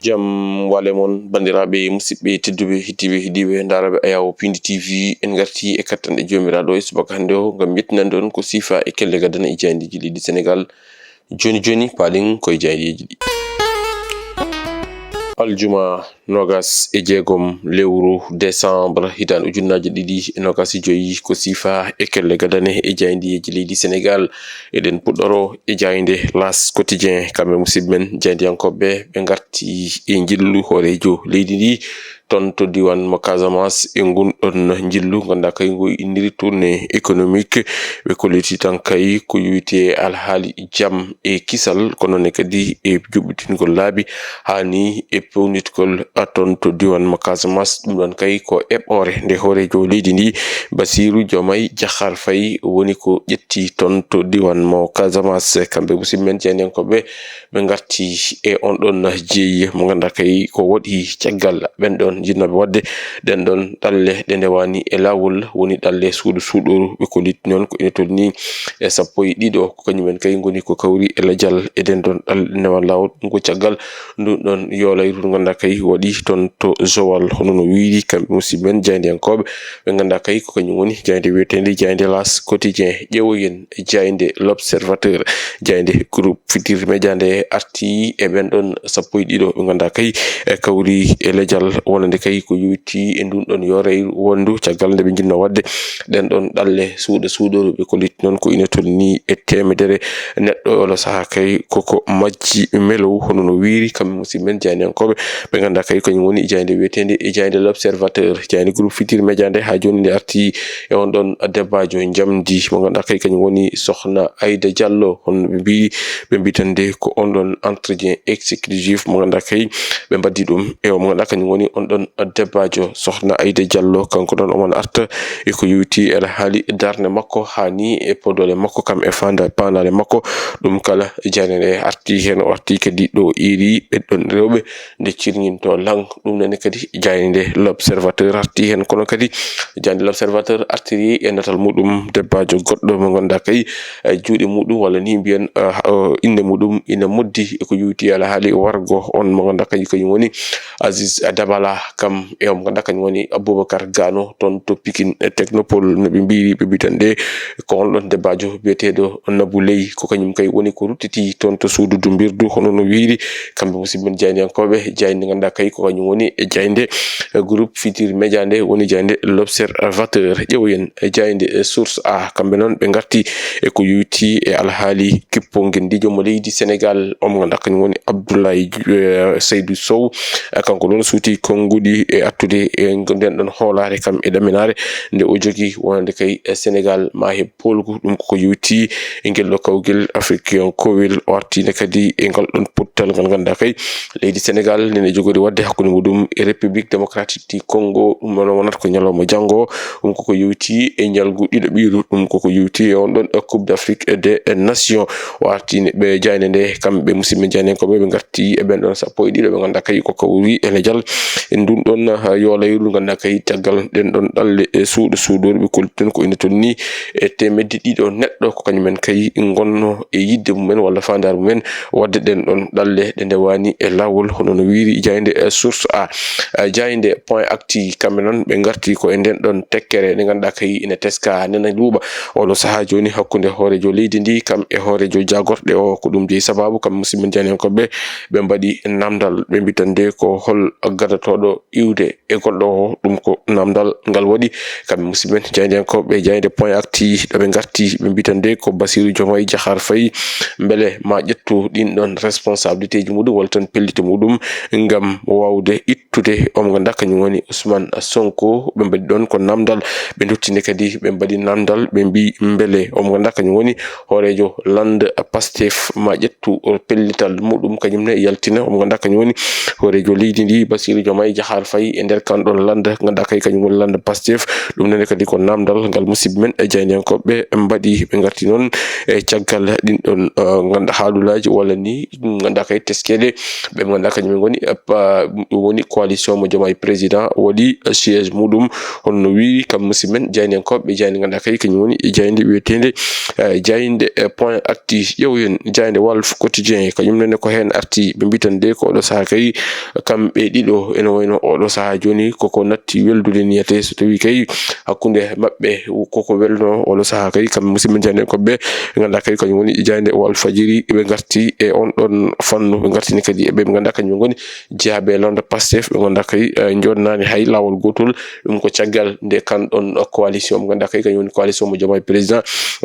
Jam wale mon bandiraɓe musidɓe tedduɓe hittiɓe hidiɓe daraɓe Ayawo Pindi TV en garti e kattanɗe jomiraɗo e subaka hande o ngam yettinande on ko sifa e kelle gadana e jayndiji ɗiɗi Sénégal joni palin koye jayndiji ɗi. Aljuma nogas e jeegom lewru décembre hitan ujunnaje ɗiɗi e nogas e joyi ko sifa e kelle gadane e jayndiji leydi Sénégal. Eɗen puɗɗoro e jaynde L'As Quotidien kamɓe musidɓe men jayndiyankoɓe ɓe garti e jillu hoorejo leydi ndi ton to diwan mo Casamance e gonɗon jillu ganda kay ngo indiri tourné économique ɓe kolliti tan kay ko yuyte alhaali jaam e kisal kono ne kadi e juɓɓitingol laabi hani e pewnitgol ton to diwan mo Casamance. ɗum ɗon kay ko eɓɓore nde hoorejo leydi ndi Bassirou Diomaye Diakhar Faye woni ko ƴetti ton to diwan mo Casamance. kamɓe musidɓe men jayndiyankoɓe ɓe garti e on ɗon jeeyi mo ganda kay ko waɗi caggal ɓen ɗon jinnoɓe wadde den ɗon ɗalle ɗe ndewani e lawol woni ɗalle suudu suuɗoru ɓe koliti noon ko ina tolni e 12 ko kañumen kay goni ko kawri e ladial e den ɗon ɗalle ɗe ndewan lawol ɗum ko caggal ndun ɗon yolayru ganda kay waɗi ton to Joal hono no wiiri kamɓe musidɓe men jayndiyankoɓe ɓe ganda kay ko kañum woni jaynde wiyetende jaynde L'As Quotidien. ƴeewoyen jaynde L'Observateur jaynde groupe Futurs Médias nde arti e ɓen ɗon 12 ɓe ganda kay kawri e ladial wonande kay ko yuti e ndun ɗon yorayru wondu caggal nde ɓe jinno wadde den ɗon ɗalle suuɗoru ɓe kolliti noon ko ina tolni e temedere neɗɗo ola saaha kay koko majji melow hono no wiiri kamɓe musidɓe men jayndiyankoɓe ɓe ganda kay kañum woni jaynde wiyetende e jaynde L'Observateur jaynde groupe Futurs Médias nde ha joni nde arti e on ɗon debbajo jamdi mo ganda kay kañum woni sohna Aïda Diallo hono ɓe mbitande ko on ɗon entretien exclusif mo ganda kay ɓe mbaddi ɗum e mo ganda kañum woni on ɗon debbajo sohna Aïda Diallo kanko ɗon omon arta e ko yuti e haali darde makko hani e podole makko kam e pandale makko ɗum kala jayne nde arti hen o arti kadi ɗo iri ɓeɗɗon rewɓe nde cirñinto lang ɗum nene kadi jayne nde L'Observateur arti hen kono kadi jayne L'Observateur artiri e natal muɗum debbajo goɗɗo mo ganda kay juuɗe muɗum walla ni mbiyen inde muɗum ina moddi e ko yuti ala haali wargo on mo ganda kay kañum woni Aziz Dabala kam e mo ganda kañum woni Aboubacar Gano ton to Pikine Technopole no ɓe mbiri ɓe mbitande ko on ɗon debbajo biyeteɗo Nabou Leye ko kañum kay woni ko ruttiti ton to suudu dumbirdu hono no wiiri kamɓe musidɓe men jayndiyankoɓe jaynde ganda kay ko kañum woni e jaynde groupe Futurs Médias nde woni jaynde L'Observateur. ƴeewoyen jaynde Source A kamɓe noon ɓe garti e ko yuti e alhaali kippongel ndijo mo leydi Sénégal omo ganda kañum woni Abdoulaye Seydou Sow kanko ɗon suuti konguɗi e attude e nden ɗon hoolare kam e ɗaminare nde o jogi wonande kay Sénégal ma heb polgu ɗum ko yuti e ngel ɗo kawgel africain kowel o artine kadi e ngal ɗon pottal ngal ganda kay leydi Sénégal nene jogori wadde hakkude muɗum e République démocratique du Congo ɗum ɗon wonata ko ñalawma janggo ɗum koko yuti e ñalgu ɗiɗo ɓiru ɗum koko yuti e on ɗon Coupe d'Afrique des Nations o artine ɓe jayne nde kamɓe musidɓe jaynenkoɓe ɓe garti e ɓen ɗon 12 ɓe ganda kay ko kawri e ladial e ndun ɗon yolayru ganda kay caggal ɗen ɗon ɗalle e suuɗoru ɓe kolti ko ina tolni e temedde ɗiɗo neɗɗo ko kañumen kay gonno e yidde mumen walla fandare mumen wadde ɗen ɗon ɗalle ɗe ndewani e lawol hono no wiiri jaynde Source A. jaynde Point Actu kamɓe noon ɓe garti ko e nden ɗon tekkere nde ganda kay ina teska nena luuɓa oɗo saaha joni hakkude hoorejo leydi ndi kam e hoorejo jagorɗe o ko ɗum jeeyi sababu kamɓe musidɓe jaynenkoɓe ɓe mbaɗi namdal ɓe mbitande ko hol gadatoɗo iwde e goɗɗo o ɗum ko namdal ngal waɗi kamɓe musidɓe men jayndiyankoɓe jaynde Point Actu ɗo ɓe garti ɓe mbitande ko Bassirou Diomaye Diakhar Faye beele ma ƴettu ɗin ɗon responsabilité ji muɗum walla tan pellite muɗum ngam wawde ittude omo ganda kañum woni Ousmane Sonko ɓe mbaɗi ɗon ko namdal ɓe dottinde kadi ɓe mbaɗi namdal ɓe mbi beele omo ganda kañum woni hoorejo lande Pastef ma ƴettu pellital muɗum kañum ne yaltina omo ganda kañum woni hoorejo leydi ndi Bassirou Diomaye Diakhar Faye e nder kan ɗon lande ganda kay kañum woni lande Pastef ɗum nene kadi ko namdal ngal musidɓe men e jayndiyankoɓe mbaɗi ɓe garti noon e caggal ɗin ɗon ganda haalulaji walla ni ganda kay teskede ɓe ganda kañum goni woni coalition mo Diomaye président wadi siège mudum honno wi kam musimen jayni ko be jayni ganda kay kany woni jayndi wetende jayinde point actif yewen jayinde Walf Quotidien kanyum ne ko hen arti be bitande ko do sa kay kambe dido eno wayno o do sa joni koko natti weldude niyate so tawi kay hakkunde mabbe koko welno o do sa kay kam musimen jayni ko be ganda kay kany woni jayinde Walf Fadjiri be garti e on don fanno be garti ni kadi be ganda kany ngoni jaabe londa Pastef be ganda kay jonnani hay lawol gotol dum ko tiagal de kan don coalition mo ganda kay kany woni coalition mo Diomaye président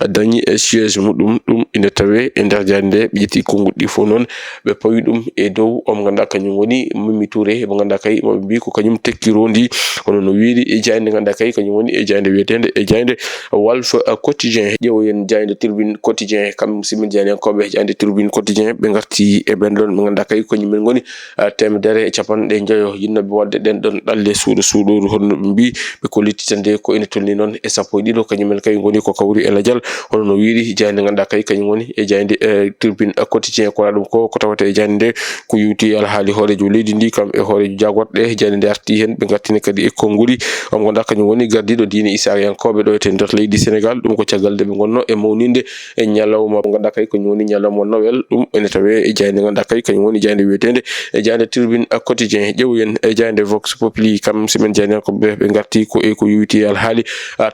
dañi siège mudum dum ina tawe e der jande biti kongudi fo non be pawi dum e dow o ganda kany woni Mimi Touré mo ganda kay mo bi ko kanyum tekkirondi hono no wiiri e jande ganda kay kany woni e jande wetende e jande Walf Quotidien jewoyen jande Tribune Quotidien kam simin jande ko be jande Tribune Quotidien be garti e ben don mo ganda kay ko nyumen ngoni temedere e capande joyo yinnobe wadde den don dalle suudo hono mbi be ko littitande ko ina tolni non e sappo dido kanyumen kay ngoni ko kawri e lajal hono no wiiri jande ganda kay kany ngoni e jande Tribune Quotidien ko dum ko tawata e jande ko yuti al hali horejo leydi ndi kam e horejo jagotde jande arti hen be gartini kadi e konguli am gonda kany ngoni gardido diine Issa Yankobe do e nder leydi Sénégal dum ko ciagalde be gonno e mawninde e nyalawma gonda kay ko nyoni nyalawma Noël dum ene tawe e jande ganda kay kany ngoni jande wetende e jande Tribune Quotidien jewoyen e jande Vox Populi kam simen jande ko be garti ko e ko yuti al hali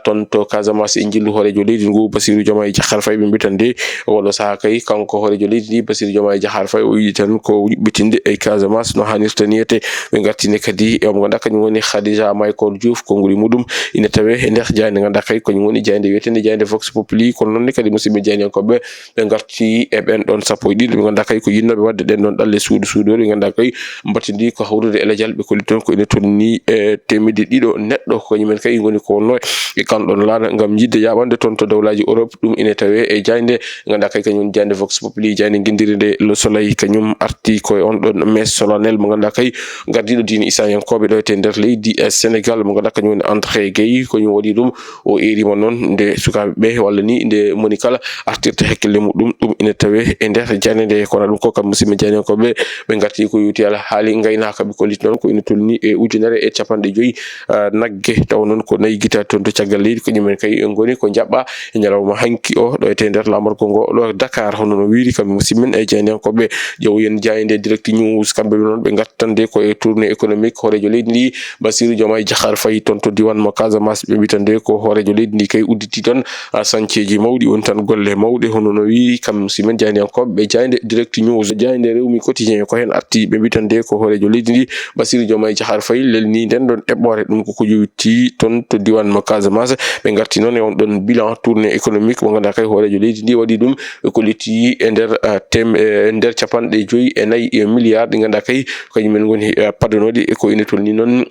ton to Casamance e jillu horejo leydi ngu Bassirou Diomaye Diakhar Faye be bitande wala sa kay kanko horejo leydi Bassirou Diomaye Diakhar Faye o yi tan ko bitinde e Casamance no hanirta niete be gartine kadi e mo ganda kany woni Khadija Michael Diouf ko nguri mudum ina tawe e nder jande ganda kay ko woni jande wetende jande Vox Populi ko non kadi musibe jande ko be garti e ben don sappo didi be ganda kay ko yinnobe wadde den don dalle suudo be ganda kay mbatindi ko hawrude e lajal be ko liton ko ina tonni temide dido neddo ko nyumen kay ngoni ko no e kan don lana ngam jidde yabande ton to dawlaji Europe dum ina tawe e jande ganda kay kanyum jande Vox Populi jande gindirinde Le Soleil kanyum arti ko on don mes solennel mo ganda kay gardido diine Issa Yankobe do te nder leydi Sénégal mo ganda kanyum André Gueye ko ñu wadi dum o eri mo non de sukabe walla ni de monikala artirta hekkele mudum dum ina tawe e nder jande ko na dum ko kam musime jande ko be garti ko yuti ala hali ngaynaaka be ko lit non ko ina tolni e ujunere e capande joyi nagge taw non ko nayi gita ton to ciagal leydi ko nyumen kay ngoni ko jabba e nyalawma hanki o do te nder lamar ko go do Dakar hono no wiiri kam musimen e jande ko be jew yen jayinde Direct News kambe non be gattande ko e tournée économique horejo leydi ndi Bassirou Diomaye Diakhar Faye ton to diwan mo Casamance be bitande ko horejo leydi ndi kay udditi ton sancieji mawdi on tan golle mawde hono no wiiri kam musimen jayinde ko be jayinde Direct News jayinde Rewmi Quotidien ko hen arti be bitande ko horejo leydi ndi Bassirou Diomaye Diakhar Faye lelni den don ebbore dum ko yuti ton to diwan mo Casamance be garti non e on don bilan tournée économique mo ganda kay horejo leydi ndi wadi dum ko liti e nder nder capande joyi e nayi milliard ganda kay ko nyumen ngoni padonodi e ko ina tolni non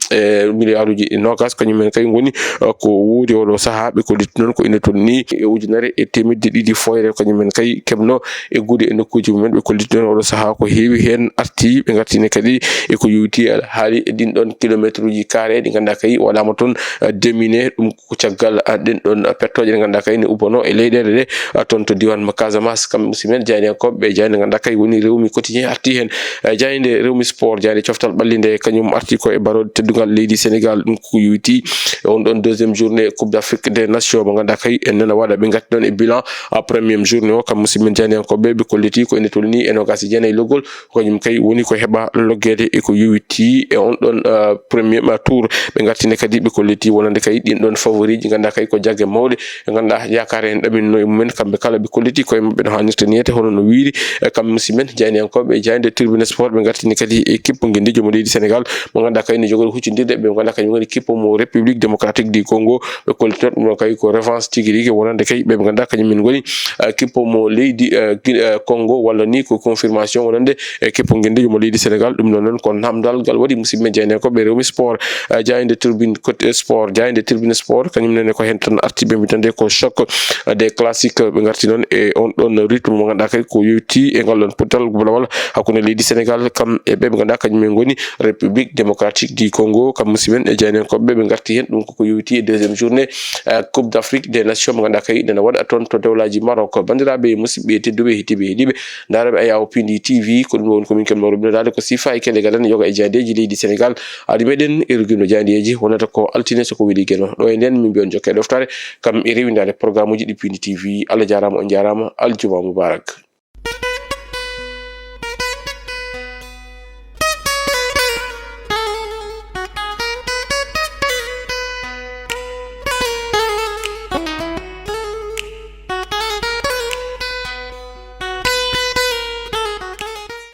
milliarduji nogas ko nyumen kay ngoni ko wuri wolo saha be ko liti non ko ina tolni e ujunare e temedde didi foyre ko nyumen kay kebno e gude e nokkuji mumen be ko liti non wolo saha ko heewi hen arti be gartine kadi e ko yuti haali din don kilometre uji carré di ganda kay wala mo ton demine dum ko ciagal den don pettoje ganda kay ne ubono e leydede de ton to diwan mo Casamance kam musimen jayne ko be jayne ganda kay woni Rewmi Quotidien arti hen jayne Rewmi Sport jayne cioftal ballinde kanyum arti ko e barode teddugal leydi Sénégal dum ko yuti on don deuxième journée Coupe d'Afrique des Nations mo ganda kay en nana wada be gatti don e bilan première journée o kam musimen jayne ko be ko leti ko ene tolni e no gasi jene logol ko nyum kay woni ko heba loggede e ko yuti e on don premier tour be gattine kadi be ko leti wonande kay din don favori ji ganda kay ko jagge mawde ganda yakare en dabin no mumen kambe kala be ko leti ko mabbe no hanirta niete hono no wiiri kam musimen jayne ko be jayde Tribune Sport be gattine kadi équipe ngendi jomo leydi Sénégal mo ganda kay ni jogol huccindirde be ganda kay ngoni équipe mo République démocratique du Congo be ko leti mo kay ko revanche tigiri wonande kay be ganda kay min ngoni équipe mo leydi Congo wala ni ko confirmation wonande équipe ngendi jomo leydi Sénégal dum non kon namdal gal wadi musimen jayne ko be Rewmi Sport jayde Tribune Sport jayde Tribune Sport kanyum nene ko hen tan arti be mitande ko choc des classiques be garti non e on don rythme mo ganda kay ko yuti e ngalon putal wala hakune leydi Sénégal kam e be ganda kanyum ngoni République démocratique du Congo kam musimen e jayne ko be garti hen dum ko yuti deuxième journée Coupe d'Afrique des Nations mo ganda kay dana wada ton to dawlaji Maroc bandirabe musibbe teddube hitibe hidibe darabe ayaw pindi TV ko dum won ko min kam no rubbe dal ko sifa e kele gadan yoga e jaandeji leydi Sénégal adi meɗen irguino jaandeji wonata ko altine soko weeli geno ɗo e nden min mbiyon jokke ɗoftare kam e rewindade programme uji ɗi Pindi TV Allah jarama on jarama aljuma mubarak